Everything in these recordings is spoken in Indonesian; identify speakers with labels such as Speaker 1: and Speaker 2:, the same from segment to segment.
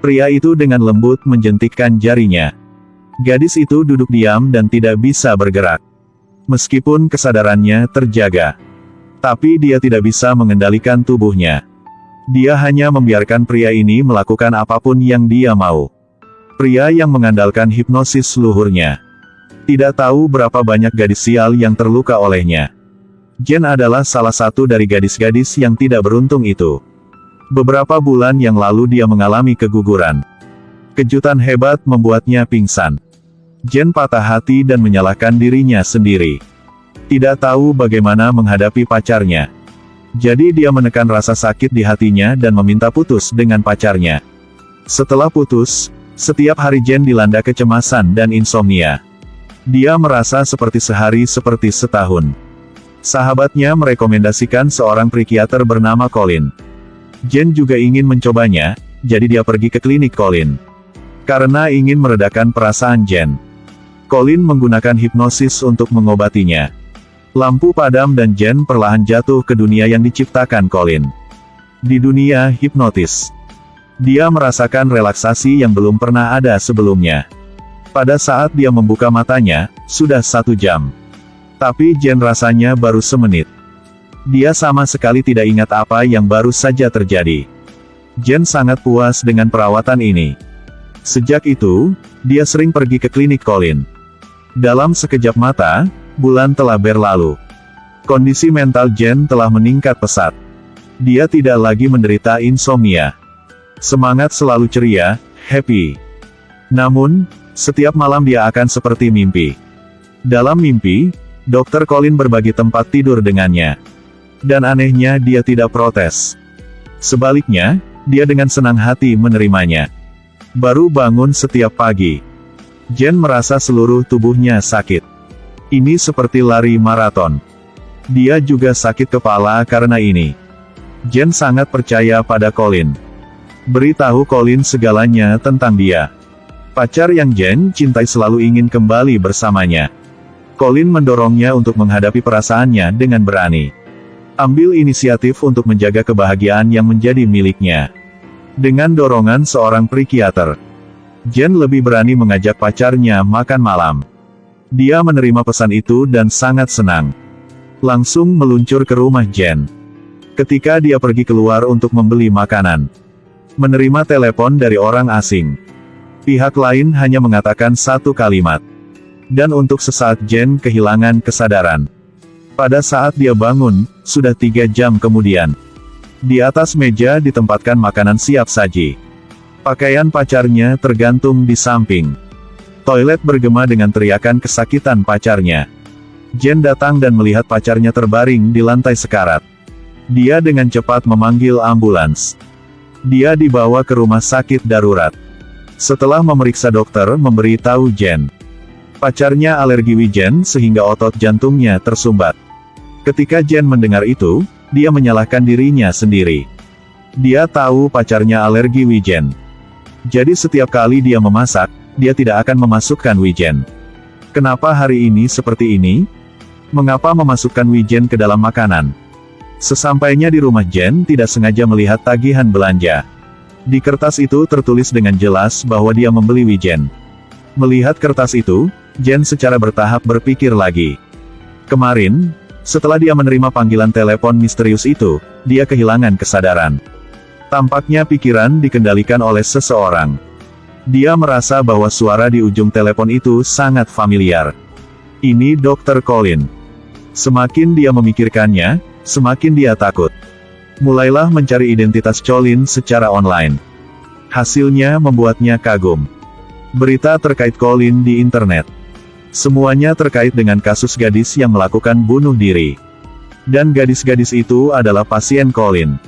Speaker 1: Pria itu dengan lembut menjentikkan jarinya. Gadis itu duduk diam dan tidak bisa bergerak. Meskipun kesadarannya terjaga, tapi dia tidak bisa mengendalikan tubuhnya. Dia hanya membiarkan pria ini melakukan apapun yang dia mau. Pria yang mengandalkan hipnosis luhurnya. Tidak tahu berapa banyak gadis sial yang terluka olehnya. Jen adalah salah satu dari gadis-gadis yang tidak beruntung itu. Beberapa bulan yang lalu dia mengalami keguguran. Kejutan hebat membuatnya pingsan. Jen patah hati dan menyalahkan dirinya sendiri. Tidak tahu bagaimana menghadapi pacarnya. Jadi dia menekan rasa sakit di hatinya dan meminta putus dengan pacarnya. Setelah putus, setiap hari Jen dilanda kecemasan dan insomnia. Dia merasa seperti sehari seperti setahun. Sahabatnya merekomendasikan seorang psikiater bernama Colin. Jen juga ingin mencobanya, jadi dia pergi ke klinik Colin. Karena ingin meredakan perasaan Jen, Colin menggunakan hipnosis untuk mengobatinya. Lampu padam dan Jen perlahan jatuh ke dunia yang diciptakan Colin. Di dunia hipnotis, dia merasakan relaksasi yang belum pernah ada sebelumnya. Pada saat dia membuka matanya, sudah 1 jam. Tapi Jen rasanya baru semenit. Dia sama sekali tidak ingat apa yang baru saja terjadi. Jen sangat puas dengan perawatan ini. Sejak itu, dia sering pergi ke klinik Colin. Dalam sekejap mata, bulan telah berlalu. Kondisi mental Jen telah meningkat pesat. Dia tidak lagi menderita insomnia. Semangat selalu ceria, happy. Namun, setiap malam dia akan seperti mimpi. Dalam mimpi, Dr. Colin berbagi tempat tidur dengannya. Dan anehnya dia tidak protes. Sebaliknya, dia dengan senang hati menerimanya. Baru bangun setiap pagi, Jen merasa seluruh tubuhnya sakit. Ini seperti lari maraton. Dia juga sakit kepala karena ini. Jen sangat percaya pada Colin. Beritahu Colin segalanya tentang dia. Pacar yang Jen cintai selalu ingin kembali bersamanya. Colin mendorongnya untuk menghadapi perasaannya dengan berani. Ambil inisiatif untuk menjaga kebahagiaan yang menjadi miliknya. Dengan dorongan seorang psikiater, Jen lebih berani mengajak pacarnya makan malam. Dia menerima pesan itu dan sangat senang. Langsung meluncur ke rumah Jen. Ketika dia pergi keluar untuk membeli makanan, menerima telepon dari orang asing. Pihak lain hanya mengatakan satu kalimat. Dan untuk sesaat Jen kehilangan kesadaran. Pada saat dia bangun, sudah 3 jam kemudian. Di atas meja ditempatkan makanan siap saji. Pakaian pacarnya tergantung di samping. Toilet bergema dengan teriakan kesakitan pacarnya. Jen datang dan melihat pacarnya terbaring di lantai sekarat. Dia dengan cepat memanggil ambulans. Dia dibawa ke rumah sakit darurat. Setelah memeriksa dokter memberitahu Jen. Pacarnya alergi wijen sehingga otot jantungnya tersumbat. Ketika Jen mendengar itu, dia menyalahkan dirinya sendiri. Dia tahu pacarnya alergi wijen. Jadi setiap kali dia memasak, dia tidak akan memasukkan wijen. Kenapa hari ini seperti ini? Mengapa memasukkan wijen ke dalam makanan? Sesampainya di rumah Jen tidak sengaja melihat tagihan belanja. Di kertas itu tertulis dengan jelas bahwa dia membeli wijen. Melihat kertas itu, Jen secara bertahap berpikir lagi. Kemarin, setelah dia menerima panggilan telepon misterius itu, dia kehilangan kesadaran. Tampaknya pikiran dikendalikan oleh seseorang. Dia merasa bahwa suara di ujung telepon itu sangat familiar. Ini Dr. Colin. Semakin dia memikirkannya, semakin dia takut. Mulailah mencari identitas Colin secara online. Hasilnya membuatnya kagum. Berita terkait Colin di internet. Semuanya terkait dengan kasus gadis yang melakukan bunuh diri. Dan gadis-gadis itu adalah pasien Colin.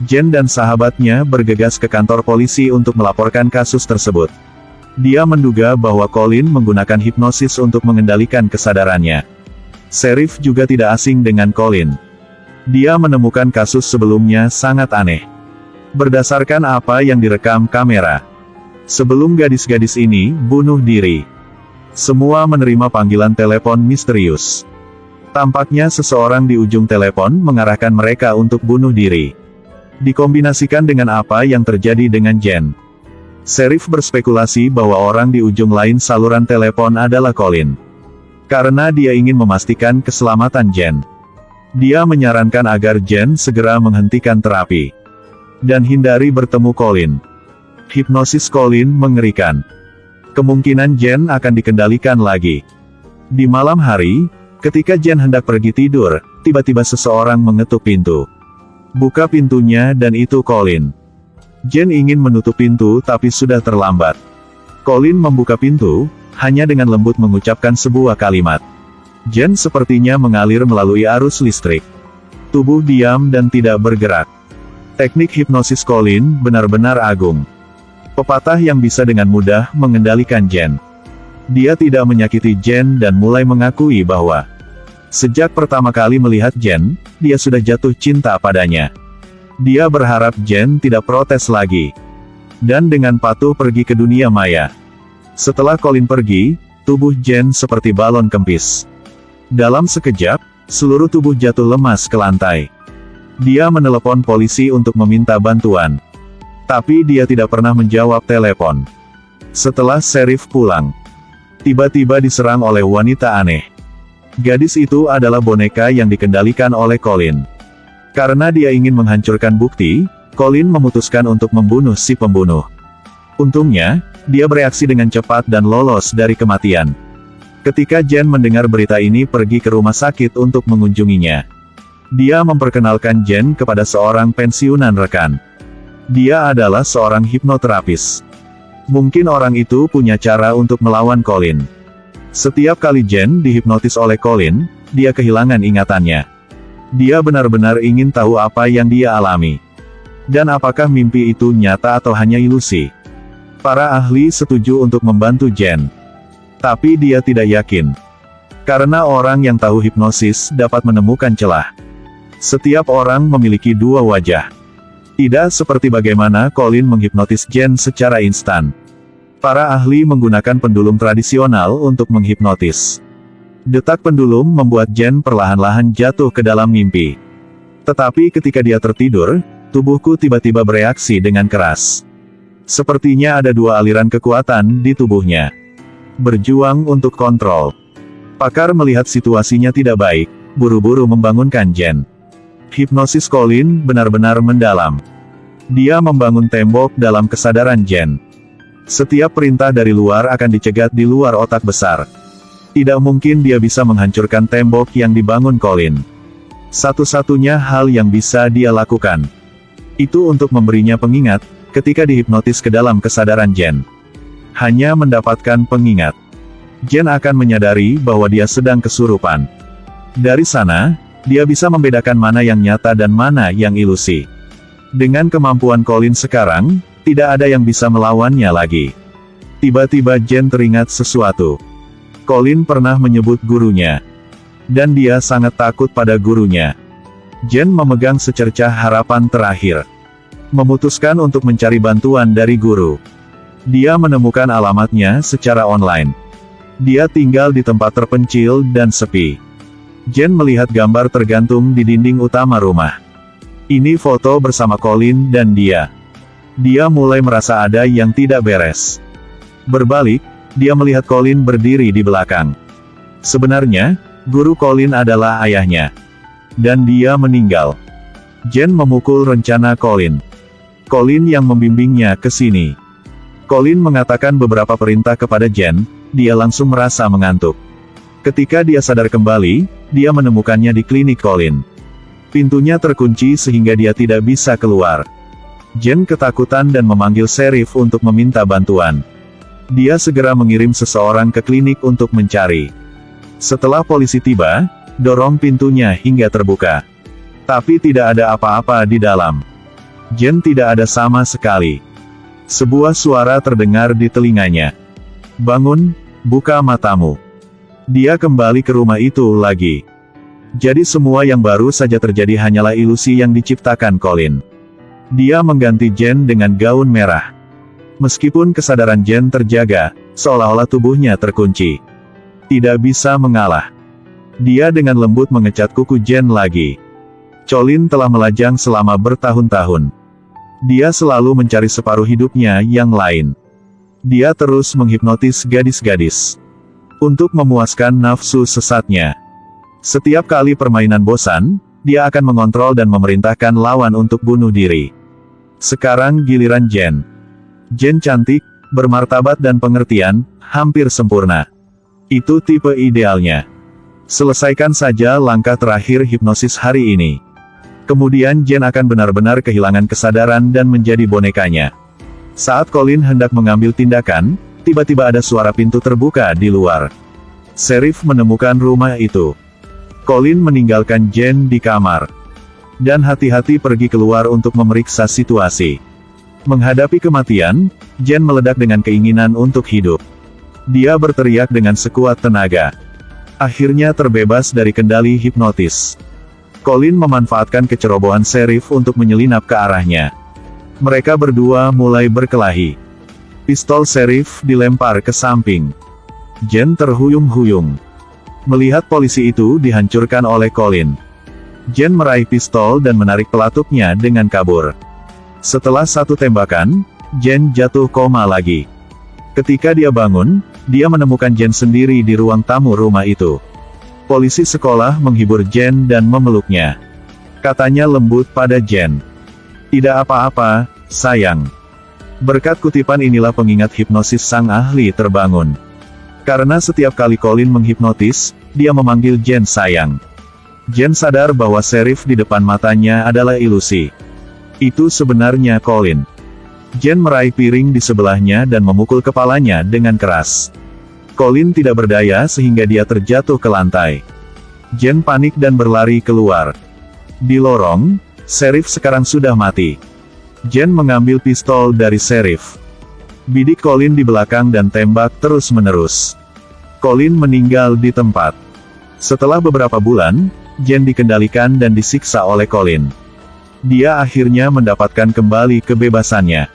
Speaker 1: Jen dan sahabatnya bergegas ke kantor polisi untuk melaporkan kasus tersebut. Dia menduga bahwa Colin menggunakan hipnosis untuk mengendalikan kesadarannya. Sheriff juga tidak asing dengan Colin. Dia menemukan kasus sebelumnya sangat aneh. Berdasarkan apa yang direkam kamera. Sebelum gadis-gadis ini bunuh diri, semua menerima panggilan telepon misterius. Tampaknya seseorang di ujung telepon mengarahkan mereka untuk bunuh diri. Dikombinasikan dengan apa yang terjadi dengan Jen. Sheriff berspekulasi bahwa orang di ujung lain saluran telepon adalah Colin. Karena dia ingin memastikan keselamatan Jen. Dia menyarankan agar Jen segera menghentikan terapi. Dan hindari bertemu Colin. Hipnosis Colin mengerikan. Kemungkinan Jen akan dikendalikan lagi. Di malam hari, ketika Jen hendak pergi tidur, tiba-tiba seseorang mengetuk pintu. Buka pintunya dan itu Colin. Jen ingin menutup pintu tapi sudah terlambat. Colin membuka pintu, hanya dengan lembut mengucapkan sebuah kalimat. Jen sepertinya mengalir melalui arus listrik. Tubuh diam dan tidak bergerak. Teknik hipnosis Colin benar-benar agung. Pepatah yang bisa dengan mudah mengendalikan Jen. Dia tidak menyakiti Jen dan mulai mengakui bahwa sejak pertama kali melihat Jen, dia sudah jatuh cinta padanya. Dia berharap Jen tidak protes lagi. Dan dengan patuh pergi ke dunia maya. Setelah Colin pergi, tubuh Jen seperti balon kempis. Dalam sekejap, seluruh tubuh jatuh lemas ke lantai. Dia menelepon polisi untuk meminta bantuan. Tapi dia tidak pernah menjawab telepon. Setelah sheriff pulang, tiba-tiba diserang oleh wanita aneh. Gadis itu adalah boneka yang dikendalikan oleh Colin. Karena dia ingin menghancurkan bukti, Colin memutuskan untuk membunuh si pembunuh. Untungnya, dia bereaksi dengan cepat dan lolos dari kematian. Ketika Jen mendengar berita ini pergi ke rumah sakit untuk mengunjunginya. Dia memperkenalkan Jen kepada seorang pensiunan rekan. Dia adalah seorang hipnoterapis. Mungkin orang itu punya cara untuk melawan Colin. Setiap kali Jen dihipnotis oleh Colin, dia kehilangan ingatannya. Dia benar-benar ingin tahu apa yang dia alami. Dan apakah mimpi itu nyata atau hanya ilusi? Para ahli setuju untuk membantu Jen. Tapi dia tidak yakin. Karena orang yang tahu hipnosis dapat menemukan celah. Setiap orang memiliki dua wajah. Tidak seperti bagaimana Colin menghipnotis Jen secara instan. Para ahli menggunakan pendulum tradisional untuk menghipnotis. Detak pendulum membuat Jen perlahan-lahan jatuh ke dalam mimpi. Tetapi ketika dia tertidur, tubuhku tiba-tiba bereaksi dengan keras. Sepertinya ada dua aliran kekuatan di tubuhnya. Berjuang untuk kontrol. Pakar melihat situasinya tidak baik, buru-buru membangunkan Jen. Hipnosis Colin benar-benar mendalam. Dia membangun tembok dalam kesadaran Jen. Setiap perintah dari luar akan dicegat di luar otak besar. Tidak mungkin dia bisa menghancurkan tembok yang dibangun Colin. Satu-satunya hal yang bisa dia lakukan, itu untuk memberinya pengingat, ketika dihipnotis ke dalam kesadaran Jen. Hanya mendapatkan pengingat. Jen akan menyadari bahwa dia sedang kesurupan. Dari sana, dia bisa membedakan mana yang nyata dan mana yang ilusi. Dengan kemampuan Colin sekarang, tidak ada yang bisa melawannya lagi. Tiba-tiba Jen teringat sesuatu. Colin pernah menyebut gurunya. Dan dia sangat takut pada gurunya. Jen memegang secercah harapan terakhir. Memutuskan untuk mencari bantuan dari guru. Dia menemukan alamatnya secara online. Dia tinggal di tempat terpencil dan sepi. Jen melihat gambar tergantung di dinding utama rumah. Ini foto bersama Colin dan dia. Dia mulai merasa ada yang tidak beres. Berbalik, dia melihat Colin berdiri di belakang. Sebenarnya, guru Colin adalah ayahnya. Dan dia meninggal. Jen memukul rencana Colin. Colin yang membimbingnya ke sini. Colin mengatakan beberapa perintah kepada Jen, dia langsung merasa mengantuk. Ketika dia sadar kembali, dia menemukannya di klinik Colin. Pintunya terkunci sehingga dia tidak bisa keluar. Jen ketakutan dan memanggil sheriff untuk meminta bantuan. Dia segera mengirim seseorang ke klinik untuk mencari. Setelah polisi tiba, dorong pintunya hingga terbuka. Tapi tidak ada apa-apa di dalam. Jen tidak ada sama sekali. Sebuah suara terdengar di telinganya. Bangun, buka matamu. Dia kembali ke rumah itu lagi. Jadi semua yang baru saja terjadi hanyalah ilusi yang diciptakan Colin. Dia mengganti Jen dengan gaun merah. Meskipun kesadaran Jen terjaga, seolah-olah tubuhnya terkunci. Tidak bisa mengalah. Dia dengan lembut mengecat kuku Jen lagi. Colin telah melajang selama bertahun-tahun. Dia selalu mencari separuh hidupnya yang lain. Dia terus menghipnotis gadis-gadis untuk memuaskan nafsu sesatnya. Setiap kali permainan bosan, dia akan mengontrol dan memerintahkan lawan untuk bunuh diri. Sekarang giliran Jen. Jen cantik, bermartabat dan pengertian, hampir sempurna. Itu tipe idealnya. Selesaikan saja langkah terakhir hipnosis hari ini. Kemudian Jen akan benar-benar kehilangan kesadaran dan menjadi bonekanya. Saat Colin hendak mengambil tindakan, tiba-tiba ada suara pintu terbuka di luar. Sheriff menemukan rumah itu. Colin meninggalkan Jen di kamar. Dan hati-hati pergi keluar untuk memeriksa situasi. Menghadapi kematian, Jen meledak dengan keinginan untuk hidup. Dia berteriak dengan sekuat tenaga. Akhirnya terbebas dari kendali hipnotis. Colin memanfaatkan kecerobohan Sheriff untuk menyelinap ke arahnya. Mereka berdua mulai berkelahi. Pistol Sheriff dilempar ke samping. Jen terhuyung-huyung. Melihat polisi itu dihancurkan oleh Colin. Jen meraih pistol dan menarik pelapuknya dengan kabur. Setelah satu tembakan, Jen jatuh koma lagi. Ketika dia bangun, dia menemukan Jen sendiri di ruang tamu rumah itu. Polisi sekolah menghibur Jen dan memeluknya. Katanya lembut pada Jen. "Tidak apa-apa, sayang." Berkat kutipan inilah pengingat hipnosis sang ahli terbangun. Karena setiap kali Colin menghipnotis, dia memanggil Jen sayang. Jen sadar bahwa Sheriff di depan matanya adalah ilusi. Itu sebenarnya Colin. Jen meraih piring di sebelahnya dan memukul kepalanya dengan keras. Colin tidak berdaya sehingga dia terjatuh ke lantai. Jen panik dan berlari keluar. Di lorong, Sheriff sekarang sudah mati. Jen mengambil pistol dari Sheriff. Bidik Colin di belakang dan tembak terus-menerus. Colin meninggal di tempat. Setelah beberapa bulan, Jen dikendalikan dan disiksa oleh Colin. Dia akhirnya mendapatkan kembali kebebasannya.